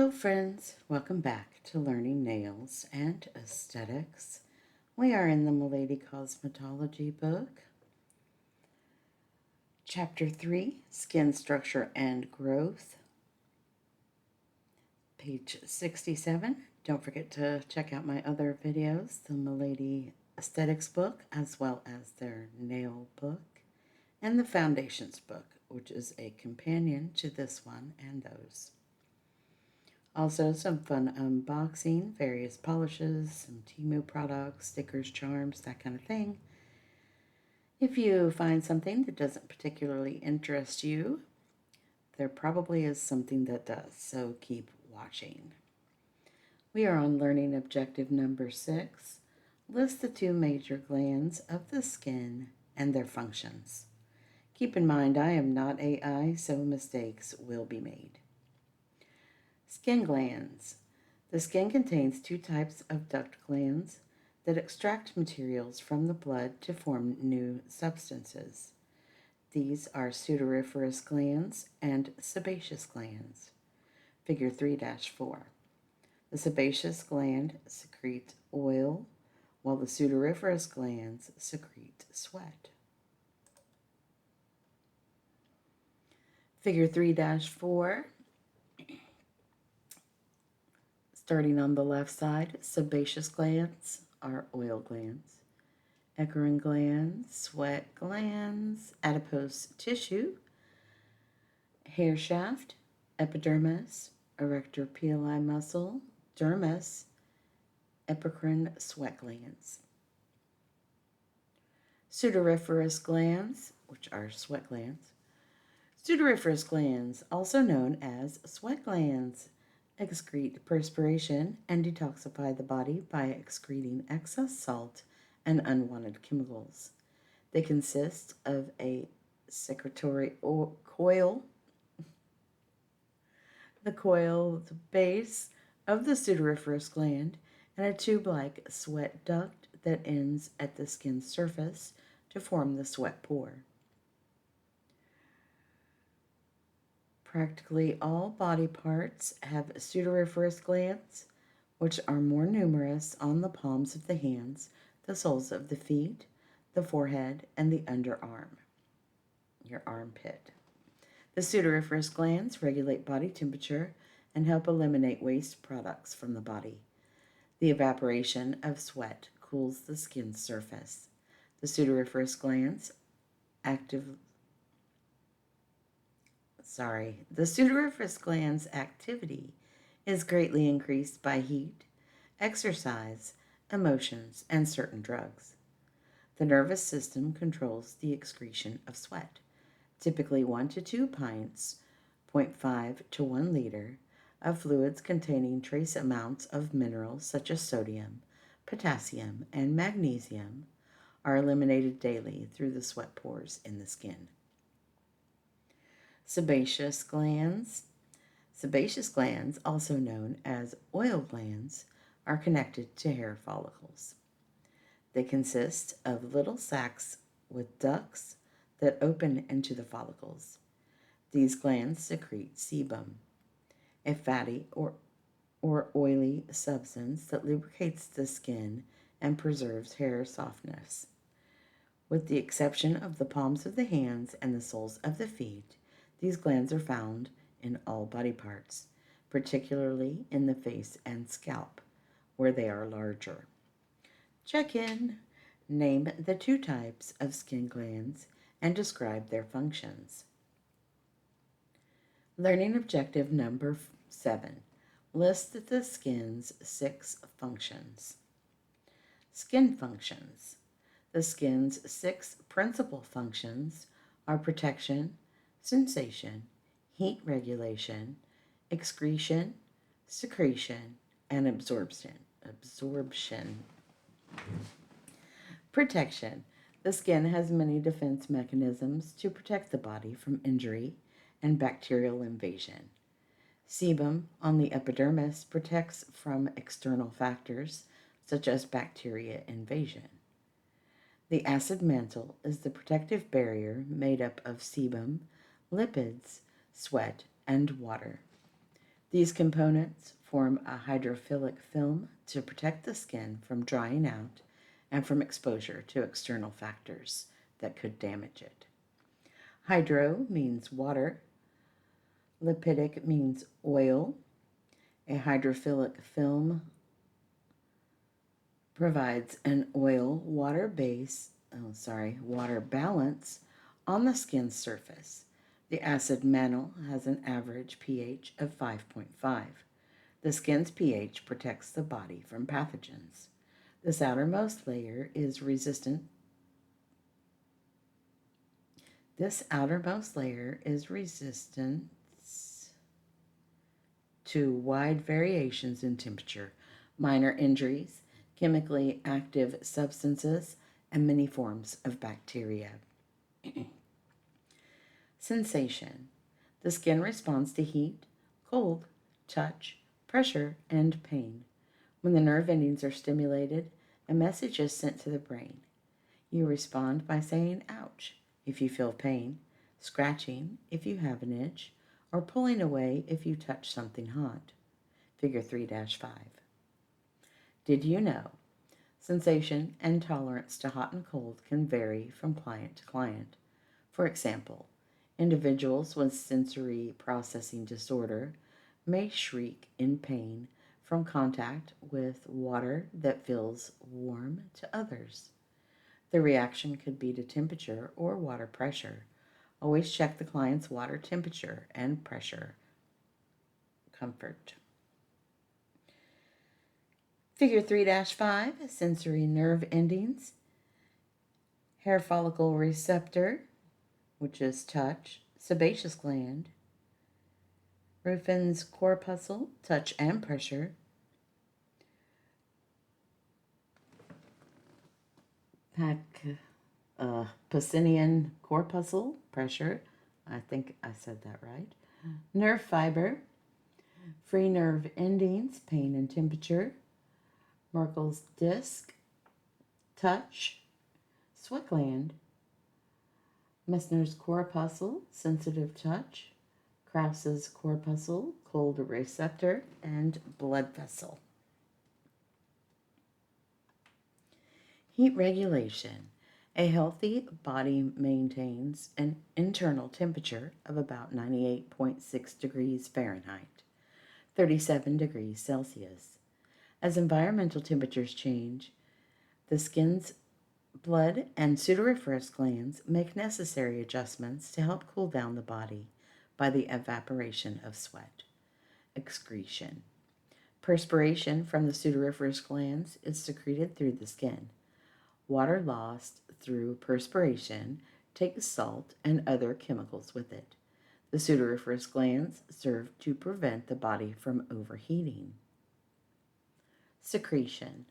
Hello friends, welcome back to Learning Nails and Aesthetics. We are in the Milady Cosmetology book. Chapter 3, Skin Structure and Growth. Page 67. Don't forget to check out my other videos, the Milady Aesthetics book, as well as their nail book, and the Foundations book, which is a companion to this one and those. Also, some fun unboxing, various polishes, some Temu products, stickers, charms, that kind of thing. If you find something that doesn't particularly interest you, there probably is something that does, so keep watching. We are on learning objective number 6. List the 2 major glands of the skin and their functions. Keep in mind, I am not AI, so mistakes will be made. Skin glands. The skin contains 2 types of duct glands that extract materials from the blood to form new substances. These are sudoriferous glands and sebaceous glands. Figure 3-4. The sebaceous gland secretes oil, while the sudoriferous glands secrete sweat. Figure 3-4. Starting on the left side, sebaceous glands are oil glands. Eccrine glands, sweat glands, adipose tissue, hair shaft, epidermis, arrector pili muscle, dermis, epicrine sweat glands. Sudoriferous glands, which are sweat glands. Sudoriferous glands, also known as sweat glands, excrete perspiration and detoxify the body by excreting excess salt and unwanted chemicals. They consist of a secretory coil, the coiled base of the sudoriferous gland, and a tube-like sweat duct that ends at the skin surface to form the sweat pore. Practically all body parts have sudoriferous glands, which are more numerous on the palms of the hands, the soles of the feet, the forehead, and the underarm, your armpit. The sudoriferous glands regulate body temperature and help eliminate waste products from the body. The evaporation of sweat cools the skin's surface. The sudoriferous glands The sudoriferous gland's activity is greatly increased by heat, exercise, emotions, and certain drugs. The nervous system controls the excretion of sweat, typically 1 to 2 pints, 0.5 to 1 liter, of fluids containing trace amounts of minerals such as sodium, potassium, and magnesium are eliminated daily through the sweat pores in the skin. Sebaceous glands. Sebaceous glands, also known as oil glands, are connected to hair follicles. They consist of little sacs with ducts that open into the follicles. These glands secrete sebum, a fatty or oily substance that lubricates the skin and preserves hair softness. With the exception of the palms of the hands and the soles of the feet, these glands are found in all body parts, particularly in the face and scalp, where they are larger. Check in. Name the 2 types of skin glands and describe their functions. Learning objective number 7. List the skin's 6 functions. Skin functions. The skin's 6 principal functions are protection, sensation, heat regulation, excretion, secretion, and absorption. Protection. The skin has many defense mechanisms to protect the body from injury and bacterial invasion. Sebum on the epidermis protects from external factors such as bacteria invasion. The acid mantle is the protective barrier made up of sebum, lipids, sweat, and water. These components form a hydrophilic film to protect the skin from drying out and from exposure to external factors that could damage it. Hydro means water. Lipidic means oil. A hydrophilic film provides an water balance on the skin's surface. The acid mantle has an average pH of 5.5. The skin's pH protects the body from pathogens. This outermost layer is resistant to wide variations in temperature, minor injuries, chemically active substances, and many forms of bacteria. Sensation. The skin responds to heat, cold, touch, pressure, and pain. When the nerve endings are stimulated, a message is sent to the brain. You respond by saying ouch if you feel pain, scratching if you have an itch, or pulling away if you touch something hot. Figure 3-5. Did you know? Sensation and tolerance to hot and cold can vary from client to client. For example, individuals with sensory processing disorder may shriek in pain from contact with water that feels warm to others. The reaction could be to temperature or water pressure. Always check the client's water temperature and pressure. Comfort. Figure 3-5, sensory nerve endings. Hair follicle receptor, which is touch, sebaceous gland, Ruffin's corpuscle, touch and pressure, Pacinian corpuscle, pressure, I think I said that right, nerve fiber, free nerve endings, pain and temperature, Merkel's disc, touch, sweat gland, Messner's corpuscle, sensitive touch, Krause's corpuscle, cold receptor, and blood vessel. Heat regulation. A healthy body maintains an internal temperature of about 98.6 degrees Fahrenheit, 37 degrees Celsius. As environmental temperatures change, the skin's blood and sudoriferous glands make necessary adjustments to help cool down the body by the evaporation of sweat. Excretion. Perspiration from the sudoriferous glands is secreted through the skin. Water lost through perspiration takes salt and other chemicals with it. The sudoriferous glands serve to prevent the body from overheating. Secretion.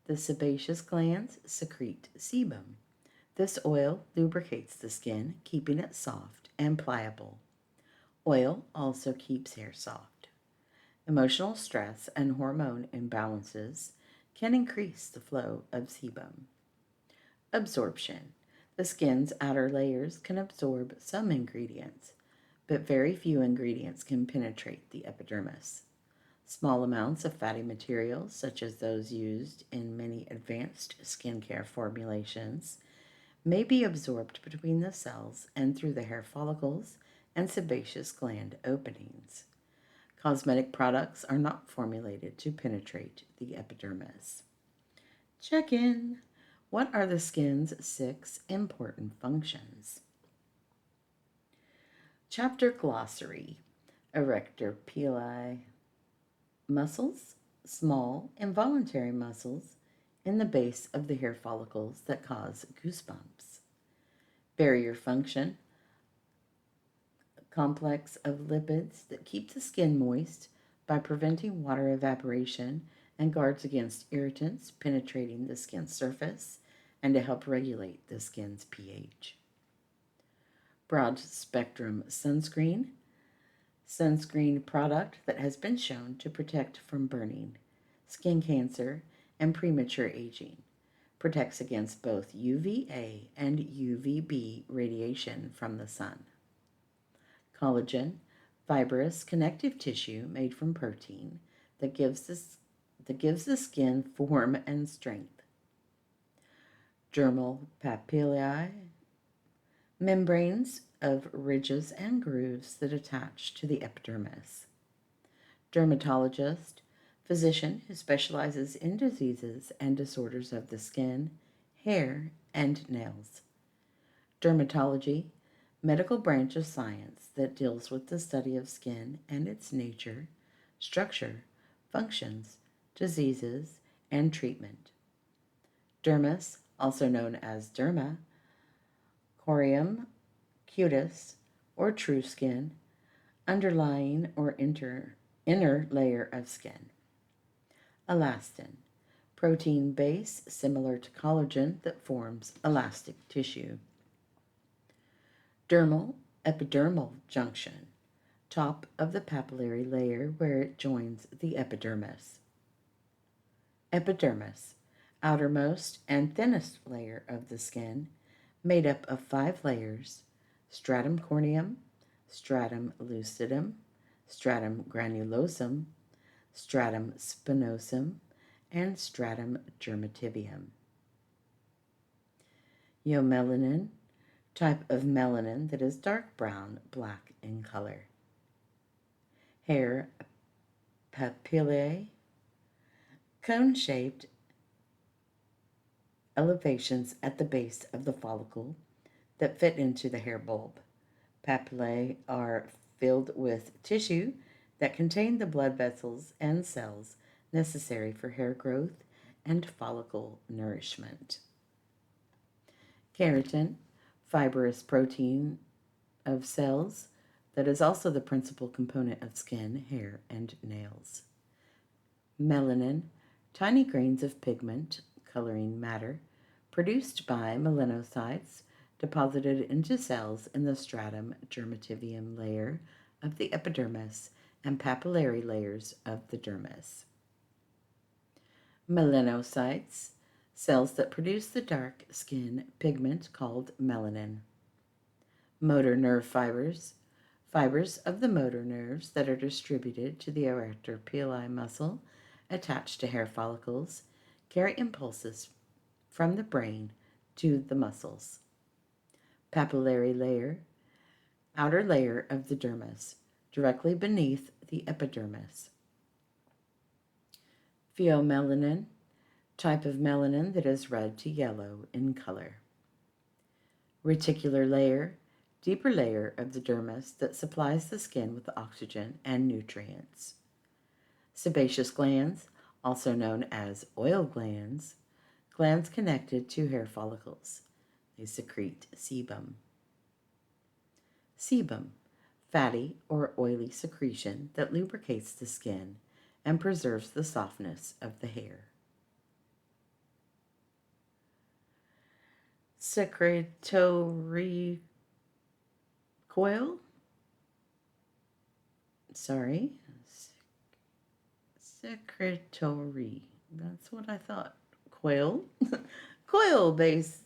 The sebaceous glands secrete sebum. This oil lubricates the skin, keeping it soft and pliable. Oil also keeps hair soft. Emotional stress and hormone imbalances can increase the flow of sebum. Absorption. The skin's outer layers can absorb some ingredients, but very few ingredients can penetrate the epidermis. Small amounts of fatty materials, such as those used in many advanced skincare formulations, may be absorbed between the cells and through the hair follicles and sebaceous gland openings. Cosmetic products are not formulated to penetrate the epidermis. Check in. What are the skin's 6 important functions? Chapter Glossary. Arrector pili. Muscles, small involuntary muscles in the base of the hair follicles that cause goosebumps. Barrier function, a complex of lipids that keep the skin moist by preventing water evaporation and guards against irritants penetrating the skin's surface and to help regulate the skin's pH. Broad spectrum sunscreen product that has been shown to protect from burning, skin cancer, and premature aging. Protects against both UVA and UVB radiation from the sun. Collagen, Fibrous connective tissue made from protein that gives the skin form and strength. Dermal papillae, membranes of ridges and grooves that attach to the epidermis. Dermatologist, physician who specializes in diseases and disorders of the skin, hair, and nails. Dermatology, medical branch of science that deals with the study of skin and its nature, structure, functions, diseases, and treatment. Dermis, also known as derma, corium, cutis, or true skin, underlying or inner layer of skin. Elastin, protein base similar to collagen that forms elastic tissue. Dermal, epidermal junction, top of the papillary layer where it joins the epidermis. Epidermis, outermost and thinnest layer of the skin, made up of 5 layers: stratum corneum, stratum lucidum, stratum granulosum, stratum spinosum, and stratum germinativum. Melanin, type of melanin that is dark brown, black in color. Hair papillae, cone-shaped elevations at the base of the follicle that fit into the hair bulb. Papillae are filled with tissue that contain the blood vessels and cells necessary for hair growth and follicle nourishment. Keratin, fibrous protein of cells that is also the principal component of skin, hair, and nails. Melanin, tiny grains of pigment, coloring matter, produced by melanocytes deposited into cells in the stratum germinativum layer of the epidermis and papillary layers of the dermis. Melanocytes, cells that produce the dark skin pigment called melanin. Motor nerve fibers, fibers of the motor nerves that are distributed to the arrector pili muscle attached to hair follicles, carry impulses from the brain to the muscles. Papillary layer, outer layer of the dermis, directly beneath the epidermis. Pheomelanin, type of melanin that is red to yellow in color. Reticular layer, deeper layer of the dermis that supplies the skin with oxygen and nutrients. Sebaceous glands, also known as oil glands, glands connected to hair follicles. They secrete sebum. Sebum, fatty or oily secretion that lubricates the skin and preserves the softness of the hair. Secretory coil. Secretory. That's what I thought. Coil. Coil base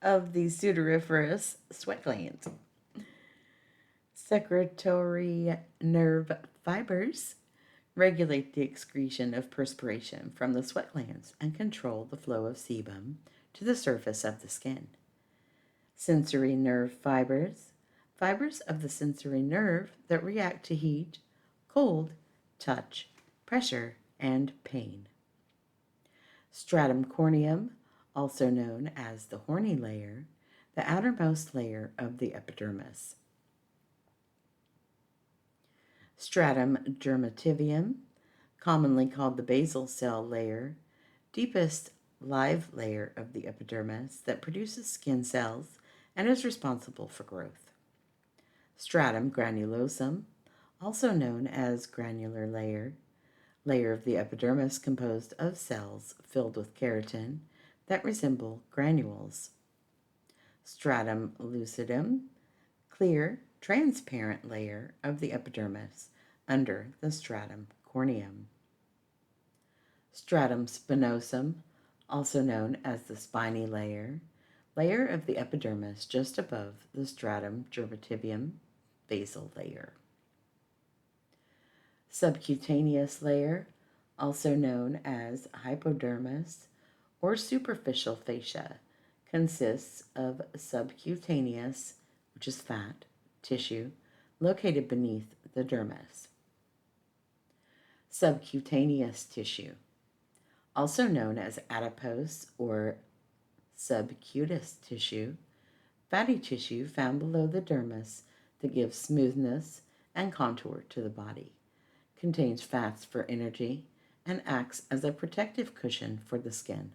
of the sudoriferous sweat glands. Secretory nerve fibers regulate the excretion of perspiration from the sweat glands and control the flow of sebum to the surface of the skin. Sensory nerve fibers, fibers of the sensory nerve that react to heat, cold, touch, pressure, and pain. Stratum corneum, also known as the horny layer, the outermost layer of the epidermis. Stratum germinativum, commonly called the basal cell layer, deepest live layer of the epidermis that produces skin cells and is responsible for growth. Stratum granulosum, also known as granular layer, layer of the epidermis composed of cells filled with keratin that resemble granules. Stratum lucidum, clear, transparent layer of the epidermis under the stratum corneum. Stratum spinosum, also known as the spiny layer, layer of the epidermis just above the stratum germinativum basal layer. Subcutaneous layer, also known as hypodermis or superficial fascia, consists of subcutaneous, which is fat, tissue located beneath the dermis. Subcutaneous tissue, also known as adipose or subcutaneous tissue, fatty tissue found below the dermis that gives smoothness and contour to the body, contains fats for energy, and acts as a protective cushion for the skin.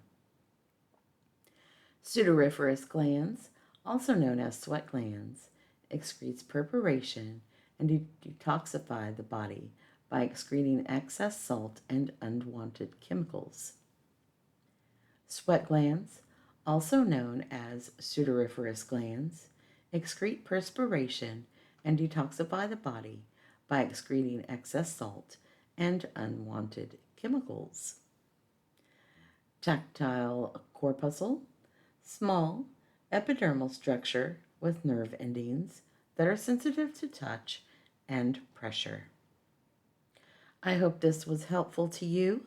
Sudoriferous glands, also known as sweat glands, excretes perspiration and detoxify the body by excreting excess salt and unwanted chemicals. Sweat glands, also known as sudoriferous glands, excrete perspiration and detoxify the body by excreting excess salt and unwanted chemicals. Tactile corpuscle, small epidermal structure with nerve endings that are sensitive to touch and pressure. I hope this was helpful to you.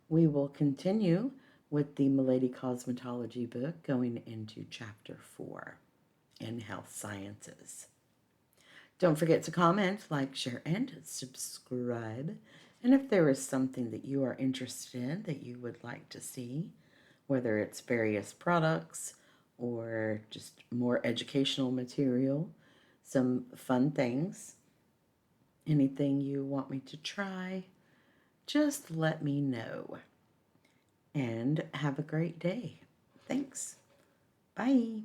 We will continue with the Milady Cosmetology book going into Chapter 4 in Health Sciences. Don't forget to comment, like, share, and subscribe. And if there is something that you are interested in that you would like to see, whether it's various products or just more educational material, some fun things, anything you want me to try, just let me know. And have a great day. Thanks. Bye.